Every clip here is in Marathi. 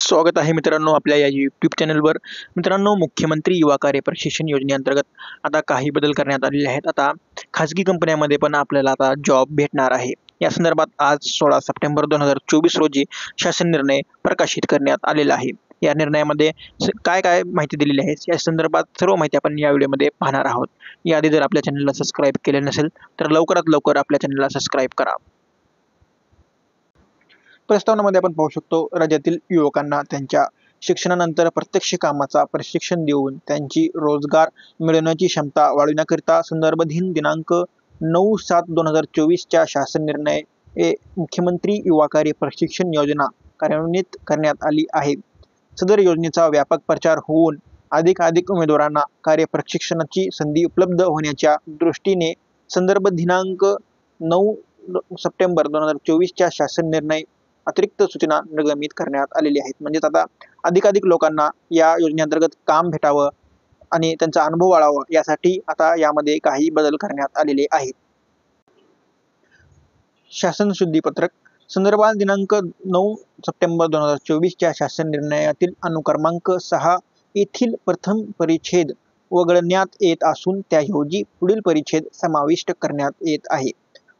स्वागत आहे मित्रांनो आपल्या या यूट्यूब चॅनलवर. मित्रांनो, मुख्यमंत्री युवा कार्य प्रशिक्षण योजनेअंतर्गत आता काही बदल करण्यात आलेले आहेत. आता खाजगी कंपन्यांमध्ये पण आपल्याला आता जॉब भेटणार आहे. या संदर्भात आज 16 सप्टेंबर 2024 रोजी शासन निर्णय प्रकाशित करण्यात आलेला आहे. या निर्णयामध्ये काय काय माहिती दिलेली आहे या संदर्भात सर्व माहिती आपण या व्हिडिओमध्ये पाहणार आहोत. याआधी जर आपल्या चॅनलला सबस्क्राईब केले नसेल तर लवकरात लवकर आपल्या चॅनलला सबस्क्राईब करा. प्रस्तावनामध्ये आपण पाहू शकतो, राज्यातील युवकांना त्यांच्या शिक्षणानंतर प्रत्यक्ष कामाचा प्रशिक्षण देऊन त्यांची रोजगार मिळवण्याची क्षमता वाढविण्याकरिता संदर्भाधीन दिनांक 9/7/2024 च्या शासन निर्णय मुख्यमंत्री युवा कार्य प्रशिक्षण योजना कार्यान्वित करण्यात आली आहे. सदर योजनेचा व्यापक प्रचार होऊन अधिकाधिक उमेदवारांना कार्य प्रशिक्षणाची संधी उपलब्ध होण्याच्या दृष्टीने संदर्भ दिनांक 9 सप्टेंबर 2024 च्या शासन निर्णय अतिरिक्त सूचना निर्गमित करण्यात आलेली आहेत. म्हणजेच आता अधिकाधिक लोकांना या योजनेअंतर्गत काम भेटावं आणि त्यांचा अनुभव वाढावा यासाठी आता यामध्ये काही बदल करण्यात आलेले आहेत. शासन शुद्धीपत्रक संदर्भात दिनांक 9 सप्टेंबर 2024 च्या शासन निर्णयातील अनुक्रमांक 6 येथील प्रथम परिच्छेद वगळण्यात येत असून त्याऐवजी पुढील परिच्छेद समाविष्ट करण्यात येत आहे.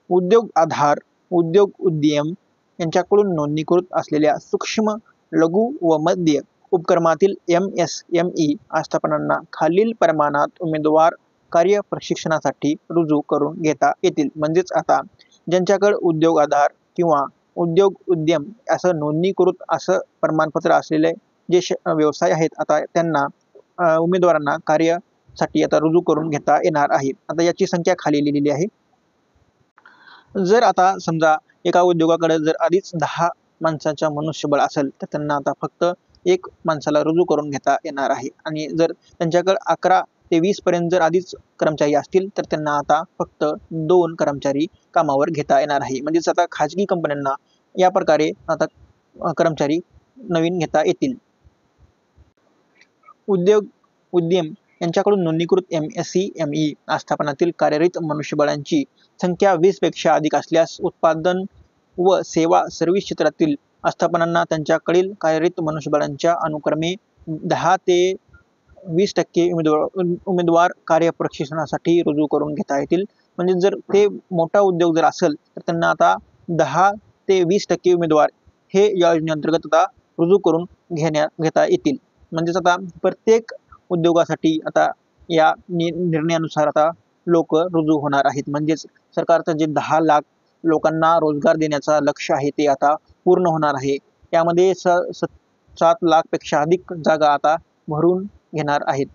उद्योग आधार उद्योग उद्यम यांच्याकडून नोंदणीकृत असलेल्या सूक्ष्म लघु व मध्य उपक्रमातील MSME आस्थापनांना खालील प्रमाणात उमेदवार कार्य प्रशिक्षणासाठी रुजू करून घेता येतील. म्हणजेच आता ज्यांच्याकडे उद्योग आधार किंवा उद्योग उद्यम असं नोंदणीकृत असं प्रमाणपत्र असलेले जे व्यवसाय आहेत आता त्यांना उमेदवारांना कार्यासाठी आता रुजू करून घेता येणार आहे. आता याची संख्या खाली लिहिलेली आहे. जर आता समजा एका उद्योगाकडे जर आधीच 10 माणसाच्या मनुष्यबळ असेल तर त्यांना आता फक्त 1 माणसाला रुजू करून घेता येणार आहे. आणि जर त्यांच्याकडे 11 ते 20 पर्यंत जर आधीच कर्मचारी असतील तर त्यांना आता फक्त 2 कर्मचारी कामावर घेता येणार आहे. म्हणजेच आता खाजगी कंपन्यांना या प्रकारे आता कर्मचारी नवीन घेता येतील. उद्योग उद्यम यांच्याकडून नोंदणीकृत MSME आस्थापनातील कार्यरत मनुष्यबळांची संख्या 20 पेक्षा अधिक असल्यास उत्पादन व सेवा सर्व्हिस क्षेत्रातील आस्थापनांना त्यांच्याकडील कार्यरत मनुष्यबळांच्या अनुक्रमे 10 ते 20% उमेदवार कार्य प्रशिक्षणासाठी रुजू करून घेता येतील. म्हणजे जर ते मोठा उद्योग जर असेल तर त्यांना आता 10 ते 20% उमेदवार हे या योजनेअंतर्गत आता रुजू करून घेता येतील. म्हणजेच आता प्रत्येक उद्योगासाठी आता या निर्णयानुसार आता लोक रुजू होणार आहेत. म्हणजेच सरकारचं जे 10 लाख लोकांना रोजगार देण्याचा लक्ष्य आहे ते आता पूर्ण होणार आहे. यामध्ये 7 लाख पेक्षा अधिक जागा आता भरून घेणार आहेत.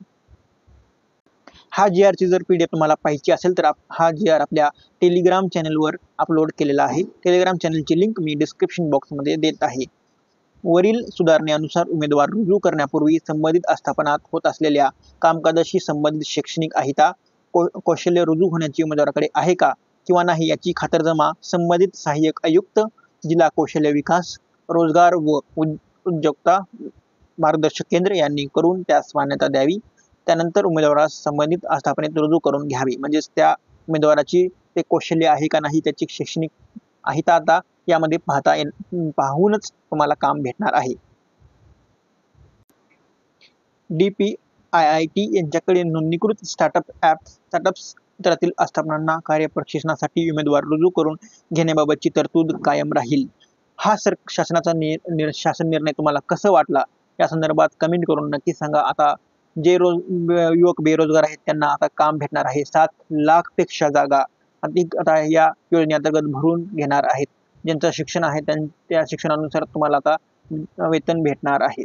हा GR ची जर PDF तुम्हाला पाहिजे असेल तर हा GR आपल्या टेलिग्राम चॅनलवर अपलोड केलेला आहे. टेलिग्राम चॅनलची लिंक मी डिस्क्रिप्शन बॉक्समध्ये देत आहे. वरील सुधारणेनुसार उमेदवार रुजू करण्यापूर्वी संबंधित आस्थापनात होत असलेल्या कामकाजाशी संबंधित शैक्षणिक अर्हता कौशल्य रुजू होण्याची उमेदवाराकडे आहे का किंवा नाही याची खातरजमा संबंधित सहाय्यक आयुक्त जिल्हा कौशल्य विकास रोजगार व उद्योजकता मार्गदर्शक केंद्र यांनी करून त्यास मान्यता द्यावी. त्यानंतर उमेदवारास संबंधित आस्थापनेत रुजू करून घ्यावी. म्हणजेच त्या उमेदवाराची ते कौशल्य आहे का नाही त्याची शैक्षणिक अर्हता आता यामध्ये पाहूनच तुम्हाला काम भेटणार आहे. DPIIT यांच्याकडे नोंदणीकृत स्टार्टअप्स क्षेत्रातील आस्थापनांना कार्य प्रशिक्षणासाठी उमेदवार रुजू करून घेण्याबाबतची तरतूद कायम राहील. हा शासनाचा शासन निर्णय तुम्हाला कसं वाटला या संदर्भात कमेंट करून नक्की सांगा. आता जे युवक बेरोजगार आहेत त्यांना आता काम भेटणार आहे. 7 लाख पेक्षा जागा अधिक आता या योजनेअंतर्गत भरून घेणार आहेत. ज्यांचं शिक्षण आहे त्या शिक्षणानुसार तुम्हाला आता वेतन भेटणार आहे.